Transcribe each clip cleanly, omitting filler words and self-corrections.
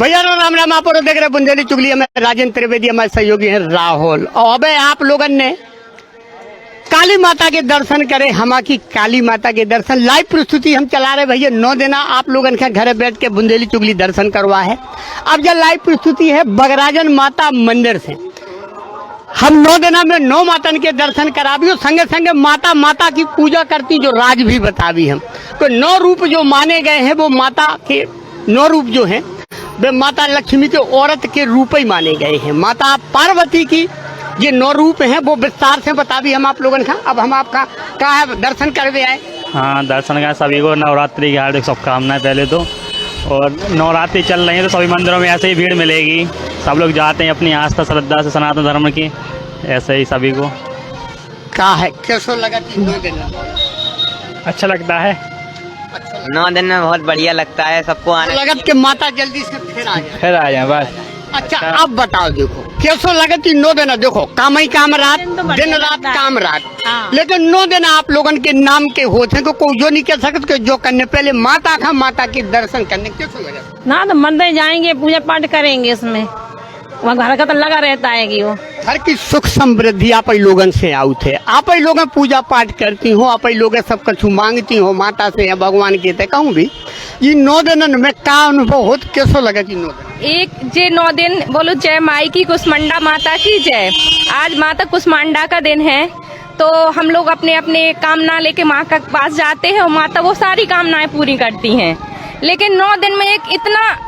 भैया राम राम। आप देख रहे बुंदेली चुगली में राजेंद्र त्रिवेदी, हमारे सहयोगी हैं राहुल। और अब आप लोगन ने काली माता के दर्शन करे, हमा की काली माता के दर्शन लाइव प्रस्तुति हम चला रहे भैया। 9 दिन आप लोगन के घर बैठ के बुंदेली चुगली दर्शन करवा है। अब जब लाइव प्रस्तुति है बगराजन माता मंदिर से, हम 9 दिना में 9 मातन के दर्शन करावी, संगे संगे माता माता की पूजा करती जो राज भी बतावी हम। तो 9 रूप जो माने गए हैं वो माता के 9 रूप जो हैं वे माता लक्ष्मी के औरत के रूप ही माने गए हैं। माता पार्वती की ये 9 रूप हैं वो विस्तार से बतावी हम आप लोगन का। अब हम आपका क्या है दर्शन करवे आए। हाँ, दर्शन का सभी को नवरात्रि की हार्दिक शुभकामनाएं पहले तो। और नवरात्रि चल रही है तो सभी मंदिरों में ऐसे ही भीड़ मिलेगी। सब लोग जाते हैं अपनी आस्था श्रद्धा से सनातन धर्म की, ऐसे ही सभी को। क्या है कैसो लगा 9 दिन? अच्छा लगता है। 9 दिन में बहुत बढ़िया लगता है सबको आने। लगत के माता जल्दी से फिर आ जाए बस। अच्छा अब बताओ, देखो कैसो लगत 9 दिन? देखो काम ही काम रात, दिन रात काम रात, लेकिन 9 दिन आप लोगन के नाम के होते हैं। कोई जो नहीं कह सकते जो करने पहले माता का माता के दर्शन करने कैसो लगत? ना तो मंदिर जाएंगे, पूजा पाठ करेंगे, इसमें वहाँ घर का तो लगा रहता है कि वो घर की सुख समृद्धि आप ही लोगन से आउ थे। आप ही लोग पूजा पाठ करती हो, आप ही लोग सब कुछ मांगती हो माता से या भगवान के। ते कहूँ भी ये 9 दिन में का अनुभव हो कैसो लगा? 9 दिन एक जे 9 दिन बोलो जय माई की कुष्मांडा माता की जय। आज माता कुष्मांडा का दिन है तो हम लोग अपने अपने कामना लेके माँ के पास जाते हैं और माता वो सारी कामनाएं पूरी करती हैं। लेकिन 9 दिन में एक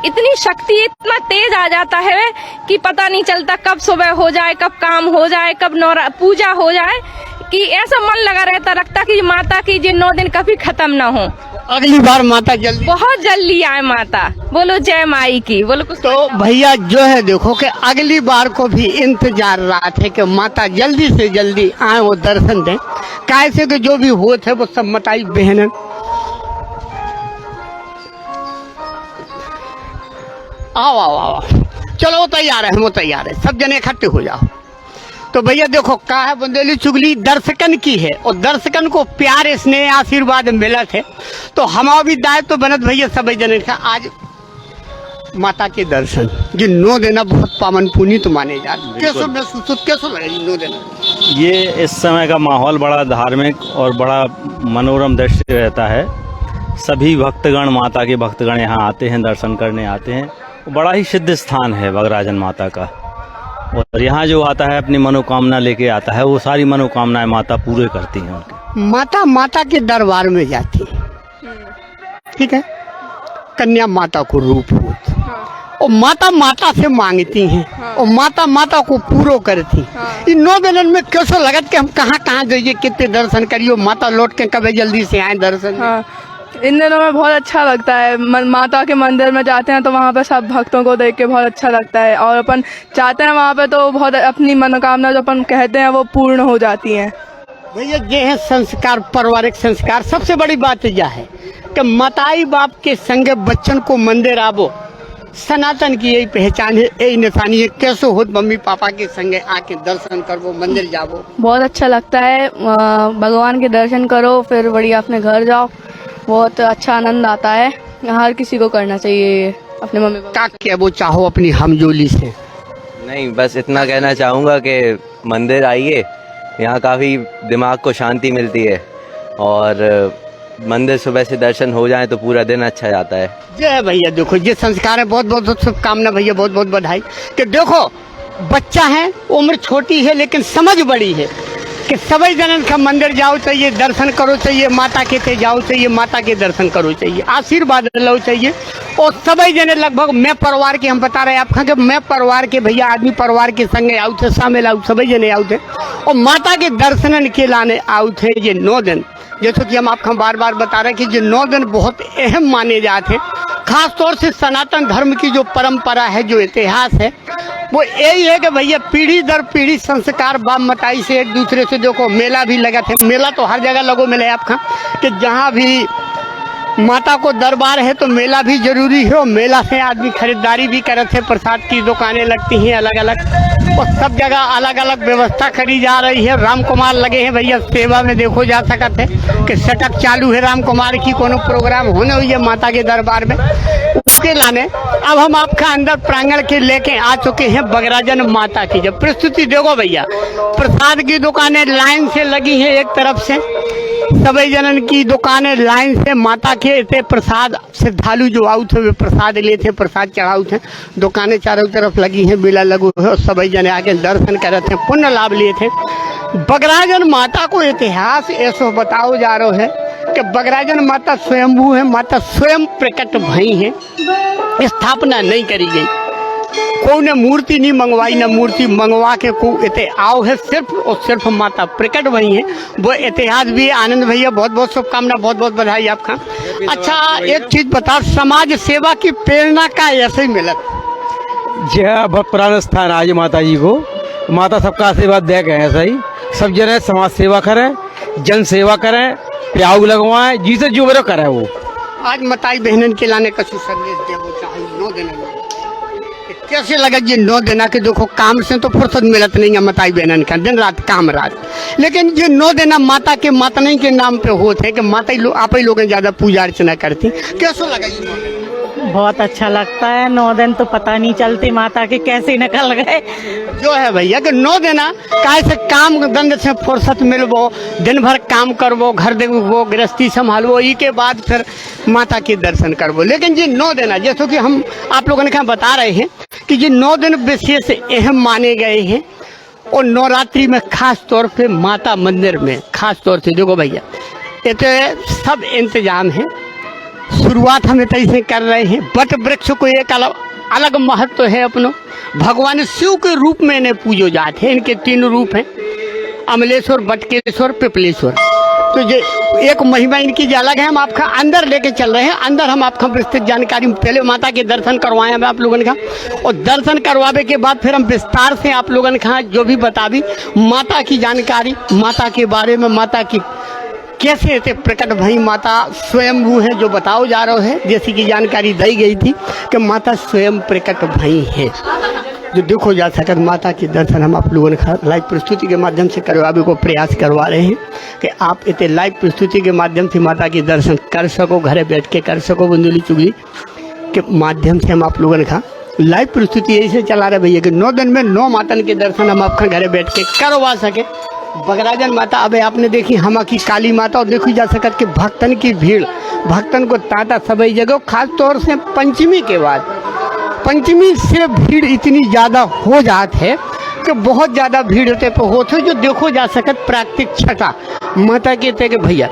इतनी शक्ति, इतना तेज आ जाता है कि पता नहीं चलता कब सुबह हो जाए, कब काम हो जाए, कब पूजा हो जाए, कि ऐसा मन लगा रखता कि माता की ये 9 दिन कभी खत्म ना हो। अगली बार माता जल्दी, बहुत जल्दी आए माता। बोलो जय माई की, बोलो कुछ। तो भैया जो है देखो कि अगली बार को भी इंतजार रहा थे कि माता जल्दी से जल्दी आए वो दर्शन दें। कैसे कि जो भी होते है वो सब मताई बहन। आओ आओ आओ, चलो वो तैयार है, हम तैयार है, सब जने इकट्ठे हो जाओ। तो भैया देखो का है बुंदेली चुगली दर्शकन की है और दर्शकन को प्यार स्नेह आशीर्वाद मिला थे। तो हमारा भी दायित्व तो बनत भैया सब जने का आज माता के दर्शन जो 9 दिन बहुत पावन पुनीत माने जाते। कैसो महसूस कैसो लगे 9 दिन? ये इस समय का माहौल बड़ा धार्मिक और बड़ा मनोरम दृश्य रहता है। सभी भक्तगण, माता के भक्तगण यहाँ आते हैं, दर्शन करने आते हैं। बड़ा ही सिद्ध स्थान है बगराजन माता का। और यहाँ जो आता है अपनी मनोकामना लेके आता है, वो सारी मनोकामनाएं माता पूरे करती हैं उनकी। माता माता के दरबार में जाती है, ठीक है, कन्या माता को रूप होती और माता माता से मांगती हैं और माता माता को पूरो करती। इन 9 दिनों में कैसा लगत कि हम कहाँ कहाँ जाइए, कितने दर्शन करियो, माता लौट के कभी जल्दी से आए दर्शन? इन दिनों में बहुत अच्छा लगता है। माता के मंदिर में जाते हैं तो वहाँ पे सब भक्तों को देख के बहुत अच्छा लगता है और अपन जाते हैं वहाँ पे तो बहुत अपनी मनोकामना जो अपन कहते हैं वो पूर्ण हो जाती हैं। भैया ये है संस्कार, पारिवारिक संस्कार। सबसे बड़ी बात यह है कि माताई बाप के संगे बच्चन को मंदिर आवो, सनातन की यही पहचान है, यही निशानी है। कैसे हो मम्मी पापा के संगे आके दर्शन करो, मंदिर जाओ, बहुत अच्छा लगता है। भगवान के दर्शन करो फिर बढ़िया अपने घर जाओ, बहुत अच्छा आनंद आता है। हर किसी को करना चाहिए अपने मम्मी पापा क्या वो चाहो अपनी हमजोली से। नहीं, बस इतना कहना चाहूँगा कि मंदिर आइए, यहाँ काफ़ी दिमाग को शांति मिलती है और मंदिर सुबह से दर्शन हो जाए तो पूरा दिन अच्छा जाता है। जय भैया देखो ये संस्कार है, बहुत बहुत शुभकामना भैया, बहुत बहुत बधाई। कि देखो बच्चा है, उम्र छोटी है लेकिन समझ बड़ी है कि सभी जनन का मंदिर जाओ चाहिए, दर्शन करो चाहिए, माता के ते जाओ चाहिए, माता के दर्शन करो चाहिए, आशीर्वाद लो चाहिए। और सभी जने लगभग मैं परिवार के, हम बता रहे हैं आपका कि मैं परिवार के भैया आदमी परिवार के संगे आउ थे, शामिल आउ, सभी जने आउ थे और माता के दर्शन के लाने आउ थे। ये 9 दिन जैसे कि हम आपको बार बार बता रहे हैं कि ये 9 दिन बहुत अहम माने जाते हैं। खास तौर से सनातन धर्म की जो परंपरा है, जो इतिहास है, वो यही है कि भैया पीढ़ी दर पीढ़ी संस्कार बाप मताई से एक दूसरे से। देखो मेला भी लगा थे, मेला तो हर जगह लगो मिले आपका कि जहाँ भी माता को दरबार है तो मेला भी जरूरी है और मेला से आदमी खरीदारी भी करते हैं, प्रसाद की दुकानें लगती हैं अलग अलग और सब जगह अलग अलग व्यवस्था करी जा रही है। राम कुमार लगे हैं भैया सेवा में, देखो जा सकते हैं कि सेटअप चालू है राम कुमार की, कोनो प्रोग्राम होने हुई है माता के दरबार में, उसके लाने अब हम आपका अंदर प्रांगण के लेके आ चुके हैं बगराजन माता की। जब प्रस्तुति देखो भैया, प्रसाद की दुकानें लाइन से लगी हैं, एक तरफ से सभी जनन की दुकानें लाइन से माता के थे प्रसाद, श्रद्धालु जो आउ थे वे प्रसाद लेते, प्रसाद चढ़ाऊ थे। दुकानें चारों तरफ लगी हैं, मेला लगू है और सभी जने आके दर्शन करे थे, पुण्य लाभ लिए थे। बगराजन माता को इतिहास ऐसो बताओ जा रहा है कि बगराजन माता स्वयंभू है, माता स्वयं प्रकट भई है, स्थापना नहीं करी गई, कोई ने मूर्ति नहीं मंगवाई, ना मूर्ति मंगवा के को इते आओ है, सिर्फ और सिर्फ माता प्रकट भई है। वो इतिहास भी आनंद भैया बहुत बहुत शुभकामना, बहुत बहुत बधाई आपका। अच्छा एक चीज बता, समाज सेवा की प्रेरणा का ऐसे ही मिलत? यह बहुत पुराना स्थान आज माता जी को, माता सबका आशीर्वाद दे गए हैं। सही सब जने समाज सेवा करें, जन सेवा करें, प्याऊ लगवाएं, जिसे जो मेरा करे वो। आज मताई बहनन के लाने कछु संदेश देवो चाहे 9 दिन कैसे लगा जी 9 दिन के? देखो काम से तो फुर्सत मिलत नहीं है मताई बहनन का, दिन रात काम रात, लेकिन जो 9 दिन माता के मातनी के नाम पे होते हैं कि माता ही आप ही लोग ज्यादा पूजा अर्चना करती, कैसे लगा जी 9 दिन? बहुत अच्छा लगता है। 9 दिन तो पता नहीं चलती माता के कैसे निकल गए। जो है भैया कि 9 दिन काहे से काम दंड से फुर्सत मिलबो, दिन भर काम करबो, घर देखबो, गृहस्थी संभालबो, ई के बाद फिर माता के दर्शन करबो। लेकिन जी 9 दिन जैसे कि हम आप लोगों ने कहा बता रहे हैं कि जी 9 दिन विशेष अहम माने गए हैं और नवरात्रि में खास तौर पे माता मंदिर में खास तौर से देखो भैया ये तो सब इंतजाम है। शुरुआत हम ऐसे कर रहे हैं, बट वृक्ष को एक अलग महत्व है अपनो, भगवान शिव के रूप में इन्हें पूजो जाते हैं। इनके 3 रूप हैं, अमलेश्वर, बटकेश्वर, पिपलेश्वर। तो ये एक महिमा इनकी जो अलग है, हम आपका अंदर लेके चल रहे हैं। अंदर हम आपका विस्तृत जानकारी पहले माता के दर्शन करवाए हैं आप लोगों ने कहा, और दर्शन करवाने के बाद फिर हम विस्तार से आप लोगों ने कहा जो भी बता भी माता की जानकारी, माता के बारे में, माता की कैसे थे प्रकट भई, माता स्वयंभू है जो बताओ जा रहा है। जैसी की जानकारी दी गई थी कि माता स्वयं प्रकट भई है, जो देखो जा सकत माता के दर्शन हम आप लोगों ने लाइव प्रस्तुति के माध्यम से करवाने को प्रयास करवा रहे हैं कि आप इतने लाइव प्रस्तुति के माध्यम से माता के दर्शन कर सको, घरे बैठ के कर सको। बंदुली चुगली के माध्यम से हम आप लोगों ने कहा लाइव प्रस्तुति ऐसे चला रहे भैया कि 9 दिन में 9 मातन के दर्शन हम आपका घरे बैठ के करवा सके। बगराजन माता अब आपने देखी हम की काली माता, और देखी जा सकत कि भक्तन की भीड़, भक्तन को तांता सभी जगह, खास तौर से पंचमी के बाद, पंचमी से भीड़ इतनी ज़्यादा हो जात है कि बहुत ज़्यादा भीड़ होते पे होते, जो देखो जा सकत प्राकृतिक छटा माता के ते के भैया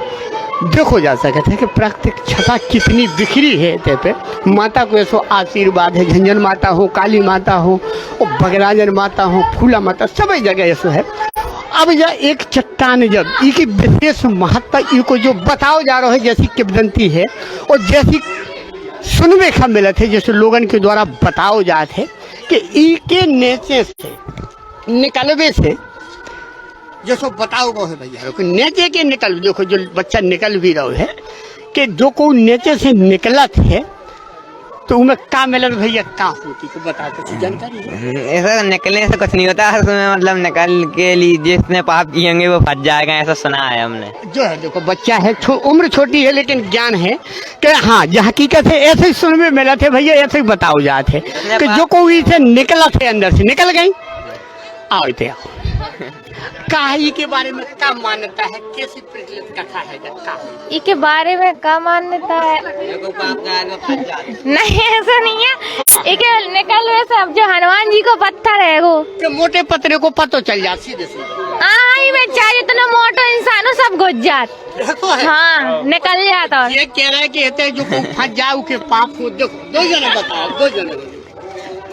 देखो जा सकत है कि प्राकृतिक छटा कितनी बिखरी है ते पे। माता को ऐसो आशीर्वाद है, झंझन माता हो, काली माता हो, और बगराजन माता हो, फूला माता, सभी जगह ऐसो है। अब यह एक चट्टान जब इसकी विशेष महत्ता इनको जो बताओ जा रहा है, जैसी किंवदंती है और जैसी सुनने का मिलत है, जैसे लोगन के द्वारा बताओ जाते कि इनके नीचे से निकलवे से जैसो बताओ गो है भैया कि नीचे के निकल, देखो जो बच्चा निकल भी रहा है कि जो को नीचे से निकलत है तो उनमें का मिलत भैया का होती तो बता दो जानकारी है? ऐसा निकलने से कुछ नहीं होता, उसमें मतलब निकल के लिए जिसने पाप किएंगे वो फंस जाएगा, ऐसा सुना है हमने। जो है देखो बच्चा है, उम्र छोटी है लेकिन ज्ञान है कि हाँ जो हकीकत है ऐसे ही सुनने में मिला थे भैया, ऐसे ही बताओ जाते कि जो कोई से निकला थे अंदर से निकल गई। आओ थे आओ काहे के बारे में क्या मान्यता है, कैसी प्रचलित कथा है इसके बारे में क्या मान्यता है? नहीं ऐसा नहीं है, इके निकलने से अब जो हनुमान जी को पत्थर है वो कि मोटे पत्थर को पतो चल जात सीधे सीधे। बेचारे इतना मोटो इंसानों सब घुस जात, हाँ निकल जाता। ये कह रहा है कि जो फंस जाओ के पाप हो, देखो 2 जने बताओ, 2 जने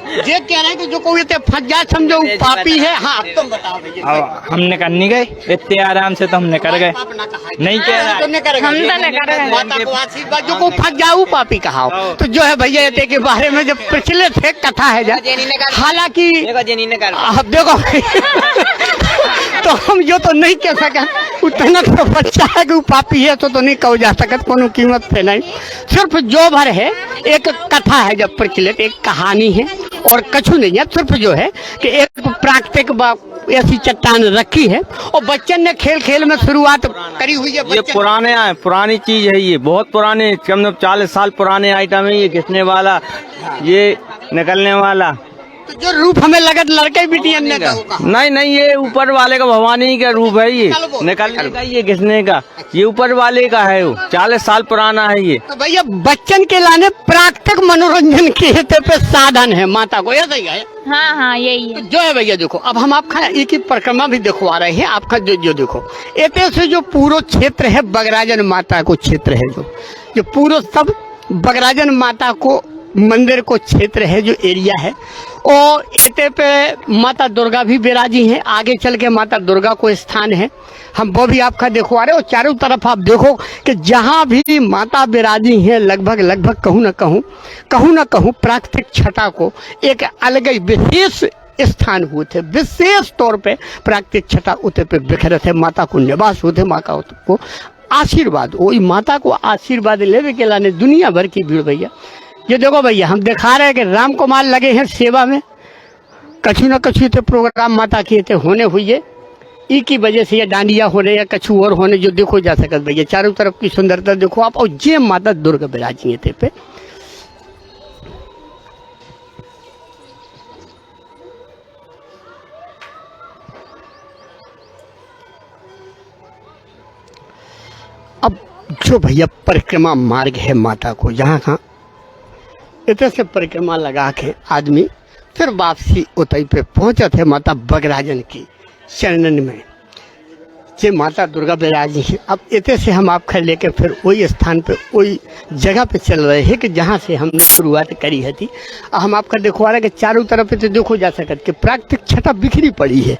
ये कह रहे हैं कि जो कोई फंस जाए समझो पापी है। हाँ तुम बताओ भैया। हम निकल नहीं गए इतने आराम से, तो हम निकल गए नहीं कह रहा, हम तो नहीं माता को आशीर्वाद जो को फंस जाओ पापी कहा। तो जो है भैया ये के बारे में जब प्रचलित है कथा है, हालांकि देखो तो हम जो तो नहीं कह सके, उतना तो बच्चा है कि पापी है तो नहीं कहो जा सकत, कोनो कीमत से नहीं। सिर्फ जो भर है एक कथा है जब प्रचलित, एक कहानी है और कछु नहीं है। सिर्फ जो है कि एक प्राकृतिक ऐसी चट्टान रखी है और बच्चन ने खेल खेल में शुरुआत करी हुई है। ये पुराने पुरानी चीज है, ये बहुत पुराने 40 साल पुराने आइटम है। ये घिसने वाला, ये निकलने वाला, तो जो रूप हमें लगत लड़के बिटियन ने नहीं नहीं, ये ऊपर वाले का भवानी का रूप है। ये निकलने का, ये घिसने का, ये ऊपर वाले का है। वो 40 साल पुराना है ये। तो भैया बच्चन के लाने प्राकृतिक मनोरंजन के हेतु पे साधन है माता को, ऐसा ही है। हाँ हाँ यही है। जो है भैया देखो, अब हम आपका एक ही परिक्रमा भी दिखवा रहे हैं आपका। जो देखो इतने से जो पूरा क्षेत्र है बगराजन माता को क्षेत्र है, जो पूरा सब बगराजन माता को मंदिर को क्षेत्र है, जो एरिया है। और इतने पे माता दुर्गा भी विराजी हैं, आगे चल के माता दुर्गा को स्थान है, हम वो भी आपका दिखवा रहे। और चारों तरफ आप देखो कि जहाँ भी माता विराजी हैं लगभग कहूँ न कहूँ प्राकृतिक छटा को एक अलग ही विशेष स्थान हुए थे, विशेष तौर पे प्राकृतिक छटा उते पे बिखरे थे। माता को निवास होते, माता को आशीर्वाद, वही माता को आशीर्वाद लेवे के लाने दुनिया भर की भीड़। भैया ये देखो भैया, हम दिखा रहे हैं कि राम कुमार लगे हैं सेवा में, कछु न कछु तो प्रोग्राम माता के थे होने हुई है। ई की वजह से ये डांडिया होने या कछु और होने जो देखो जा सकत भैया। चारों तरफ की सुंदरता देखो आप, और जे माता दुर्गा विराजी थे पे। अब जो भैया परिक्रमा मार्ग है माता को, जहाँ कहाँ इतने से परिक्रमा लगा के आदमी फिर वापसी उतई पे पहुंचे थे माता बगराजन की चरणन में, जे माता दुर्गा विराजी है। अब इतने से हम आपका लेके फिर वही स्थान पे, वही जगह पे चल रहे हैं कि जहाँ से हमने शुरुआत करी है थी। हम आपका दिखवा रहे हैं कि चारों तरफ इतने देखो जा सकत कि प्राकृतिक छटा बिखरी पड़ी है,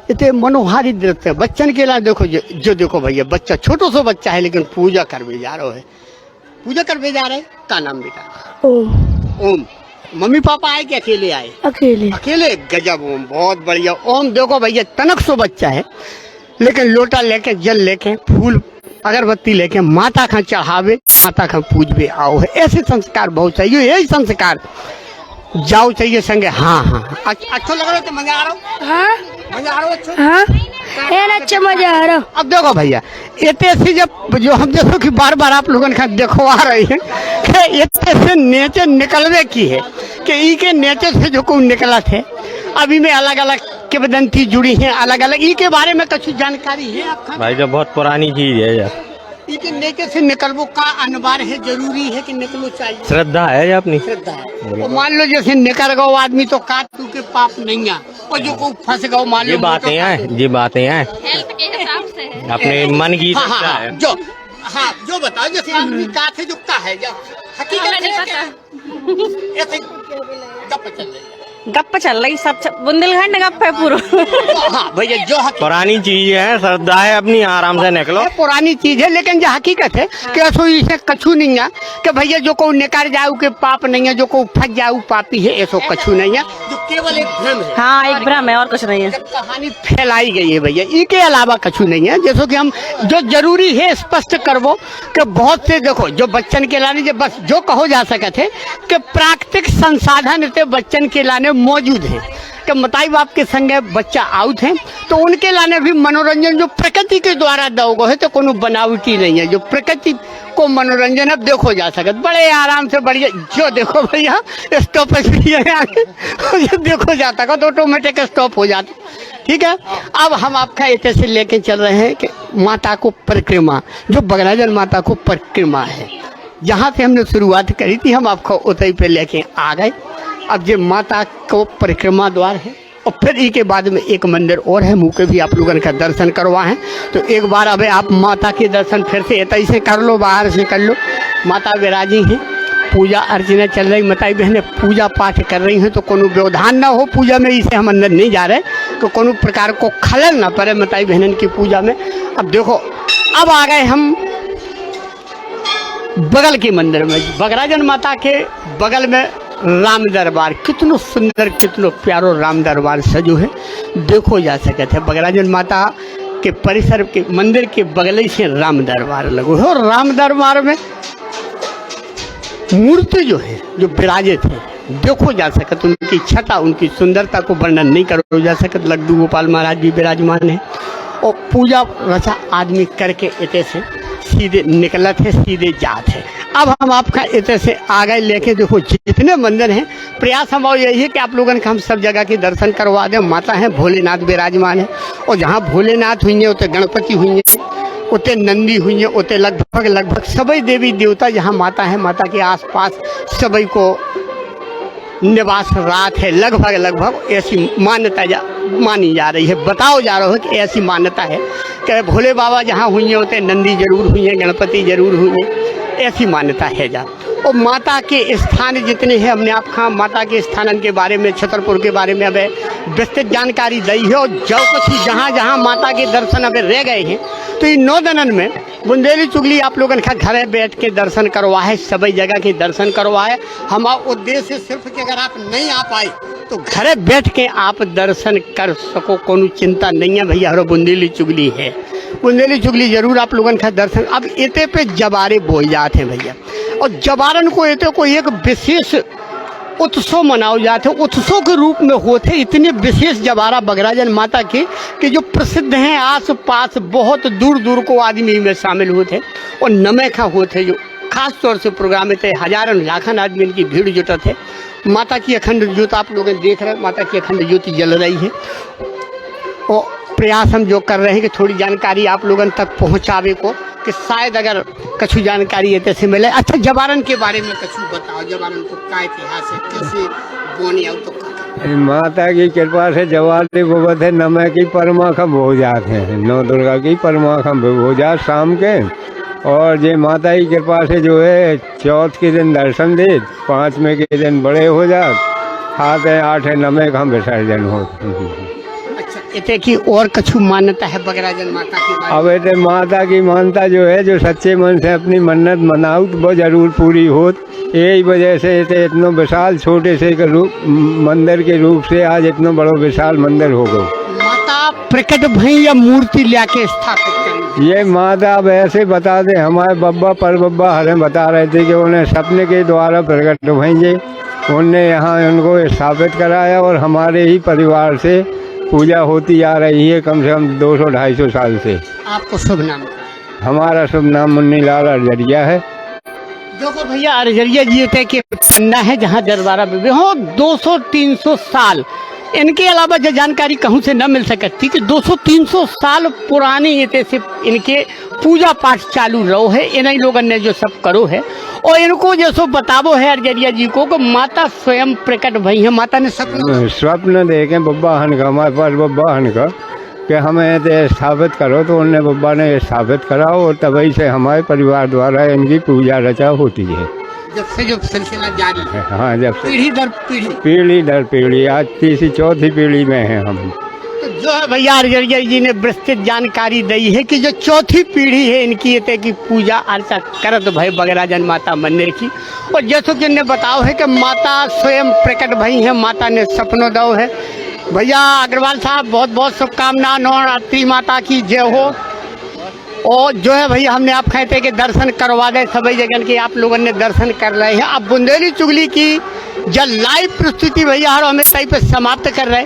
इतने मनोहारी दृश्य। बच्चन के लिए देखो जो देखो भैया, बच्चा छोटो सो बच्चा है लेकिन पूजा करवे जा रहा है। पूजा करवे जा रहे, का नाम बेटा? ओम। मम्मी पापा आए कि अकेले आए? अकेले। गजब ओम, बहुत बढ़िया। ओम देखो भैया, तनक सो बच्चा है लेकिन लोटा लेके, जल लेके, फूल अगरबत्ती लेके माता का चढ़ावे, माता का पूजवे आओ है। ऐसे संस्कार बहुत चाहिए, यही संस्कार जाओ चाहिए संगे। हाँ, अच्छा लग रहा है, मजा आ रहा हो? हाँ मजा आ रहा हो? अच्छा मजा आ रहा। अब देखो भैया, इतने से जब जो हम देखो कि बार बार आप लोगों ने दिखवा रहे हैं कि इतने से नेचे निकलवे की है कि ई के नेचे से जो को निकला थे, अभी में अलग अलग किंवदंती जुड़ी हैं, अलग अलग ई के बारे में कुछ जानकारी है आपका? भाई जो बहुत पुरानी चीज है यार, ई के नेचे से निकलवो का अनिवार्य है, जरूरी है कि निकलो चाहिए? श्रद्धा है अपनी, श्रद्धा है। तो मान लो जैसे निकल गो आदमी तो काट तू के पाप नहीं है, और जो को फंस गो मान लो, ये बातें हैं हेल्थ के हिसाब से है, अपने मन की श्रद्धा है। जो बताओ जैसे आदमी का थे जो का है, हकीकत नहीं पता, ऐसे गप चल रही है। गप्प चल रही, सब बुंदेलखंड गप्प है पूरा। हाँ भैया, जो पुरानी चीज है, श्रद्धा है अपनी, आराम से निकलो। पुरानी चीज है लेकिन जो हकीकत है कि ऐसो इसे कछु नहीं है कि भैया जो को निकाल जाऊ के पाप नहीं है, जो को फंस जाऊ पापी है, ऐसो कछु नहीं है, जो केवल एक भ्रम है। हाँ, एक भ्रम है और कुछ नहीं है। कहानी फैलाई गई है भैया, इसके अलावा कछु नहीं है। जैसे कि हम जो जरूरी है स्पष्ट करवो कि बहुत से देखो जो बच्चन के लाने, जो बस जो कहो जा सके थे कि प्राकृतिक संसाधन थे बच्चन के लाने मौजूद है कि मताई बाप के संगे बच्चा आउट है, तो उनके लाने भी मनोरंजन जो प्रकृति के द्वारा दो है, तो कोनो बनावटी नहीं है, जो प्रकृति को मनोरंजन अब देखो जा सकता बड़े आराम से। बढ़िया जो देखो भैया स्टॉपेज भी है आगे, जो देखो जाता है तो ऑटोमेटिक स्टॉप हो जाता। ठीक है, अब हम आपका इतने से लेके चल रहे हैं कि माता को परिक्रमा, जो बगराजन माता को परिक्रमा है, जहाँ से हमने शुरुआत करी थी, हम आपको उतई पे लेके आ गए। अब जो माता को परिक्रमा द्वार है, और फिर इसके बाद में एक मंदिर और है, मुँह के भी आप लोगों का दर्शन करवाएं। तो एक बार अब आप माता के दर्शन फिर से इतई से कर लो, बाहर से कर लो। माता विराजी हैं, पूजा अर्चना चल रही, माताई बहनें पूजा पाठ कर रही हैं, तो कोनो व्यवधान ना हो पूजा में, इसे हम अंदर नहीं जा रहे, तो कोनो प्रकार को खलल ना पड़े माताई बहनन की पूजा में। अब देखो, अब आ गए हम बगल के मंदिर में, बगराजन माता के बगल में राम दरबार। कितनो सुंदर, कितनो प्यारो राम दरबार सजो है, देखो जा सके थे। बगराजन माता के परिसर के मंदिर के बगल से राम दरबार लगो है, और राम दरबार में मूर्ति जो है, जो विराजे थे देखो जा सकत, उनकी छटा उनकी सुंदरता को वर्णन नहीं करो जा सकत। लड्डू गोपाल महाराज भी विराजमान है और पूजा रचा आदमी करके इतने से सीधे निकलत है, सीधे जात है। अब हम आपका इतने से आगे लेके देखो जितने मंदिर हैं, प्रयास हमारा यही है कि आप लोगों का हम सब जगह के दर्शन करवा दें। माता है भोलेनाथ विराजमान है और जहाँ भोलेनाथ हुई है उतने गणपति हुई है, उतने नंदी हुई है, उतने लगभग सभी देवी देवता जहाँ माता है, माता के आसपास सभी को निवास रात है। लगभग ऐसी मान्यता मानी जा रही है, बताओ जा रहा है कि ऐसी मान्यता है कि भोले बाबा जहाँ हुई हैं उतने नंदी जरूर हुई हैं, गणपति जरूर हुई हैं, ऐसी मान्यता है जा। और माता के स्थान जितने हैं हमने आपका माता के स्थानन के बारे में, छतरपुर के बारे में अब विस्तृत जानकारी दी है। और जो कुछ जहाँ जहाँ माता के दर्शन अब रह गए हैं तो इन 9 दिनों में बुंदेली चुगली आप लोगों का घर बैठ के दर्शन करवाए, सभी जगह के दर्शन करवाए। हमारा उद्देश्य सिर्फ कि अगर आप नहीं आ पाए तो घरे बैठ के आप दर्शन कर सको, कोनो चिंता नहीं है भैया। हरो बुंदेली चुगली है, बुंदेली चुगली जरूर आप लोगों का दर्शन। अब इते पे जबारे बोल जाते हैं भैया, और जबारन को इते को एक विशेष उत्सव मनाओ जाते, उत्सव के रूप में होते। इतने विशेष जबारा बगराजन माता के कि जो प्रसिद्ध हैं, आस पास बहुत दूर दूर को आदमी में शामिल होते और नमे खा होते, जो खास तौर से प्रोग्राम में थे। हजारों लाखों आदमी इनकी भीड़ जुटत है। माता की अखंड ज्योत आप लोग देख रहे हैं, माता की अखंड ज्योति जल रही है। और प्रयास हम जो कर रहे हैं कि थोड़ी जानकारी आप लोगों तक पहुंचावे को, कि शायद अगर कछु जानकारी ये से मिले। अच्छा, जबारन के बारे में कछु बताओ, जबारन को क्या इतिहास है, कैसे बोने आओ तो माता की कृपा से जवारे गोबत है, नमे की परमाखम हो जाते हैं, 9 दुर्गा की परमाखम हो जात शाम के। और ये माता की कृपा से जो है 4th के दिन दर्शन दे, 5वें के दिन बड़े हो जात, 7 है 8 है 9 का हम विसर्जन हो। अच्छा, इतने की और कछु मान्यता है बगराजन माता की? अब इतने माता की मानता जो है, जो सच्चे मन से अपनी मन्नत मनाऊ तो वो जरूर पूरी होत। यही वजह से इतना विशाल छोटे से रूप मंदिर के रूप से आज इतना बड़ा विशाल मंदिर हो गया। माता प्रकट भई या मूर्ति लाके स्थापित करी? ये माता अब ऐसे बता दे, हमारे बब्बा पर बब्बा हमें बता रहे थे कि उन्हें सपने के द्वारा प्रकट भई, उनने यहाँ उनको स्थापित कराया और हमारे ही परिवार से पूजा होती आ रही है कम से कम 200-250 साल से। आपको शुभ नाम? हमारा शुभ नाम मुन्नीलाल अरजरिया है। देखो भैया, अरजरिया जी थे कि पन्ना है जहाँ दरबारा बेबी हो 200-300 साल। इनके अलावा जो जानकारी कहूँ से न मिल सकती कि 200-300 साल पुरानी ये से इनके पूजा पाठ चालू रहो है। इन्हीं लोगों ने जो सब करो है और इनको जैसो बतावो है अरजरिया जी को कि माता स्वयं प्रकट भई है। माता ने स्वप्न देखे बब्बा हन का, हमारे पास बब्बा हन का कि हमें स्थापित करो, तो उनने बब्बा ने स्थापित कराओ और तभी से हमारे परिवार द्वारा इनकी पूजा रचा होती है। जब से जो सिलसिला जारी है, हाँ, जब से पीढ़ी दर पीढ़ी आज 3री-4थी पीढ़ी में हैं हम। तो जो है भैया अरजरिया जी ने विस्तृत जानकारी दी है कि जो 4थी पीढ़ी है इनकी ये की पूजा अर्चा करत भाई बगराजन माता मंदिर की। और जैसो कि ने बताओ है कि माता स्वयं प्रकट भई है, माता ने सपनों दो है। भैया अग्रवाल साहब बहुत बहुत शुभकामना, नवरात्रि माता की जय हो। और जो है भैया हमने आप कहते कि दर्शन करवा दे, सभी जगह के आप लोगों ने दर्शन कर रहे हैं। अब बुंदेली चुगली की जब लाइव प्रस्तुति भैया हमें तय पे समाप्त कर रहे,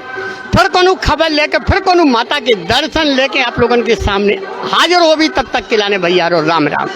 फिर कोनो खबर लेके, फिर कोनो माता के दर्शन लेके आप लोगों के सामने हाजिर हो भी। तब तक खिलाने भैया राम राम।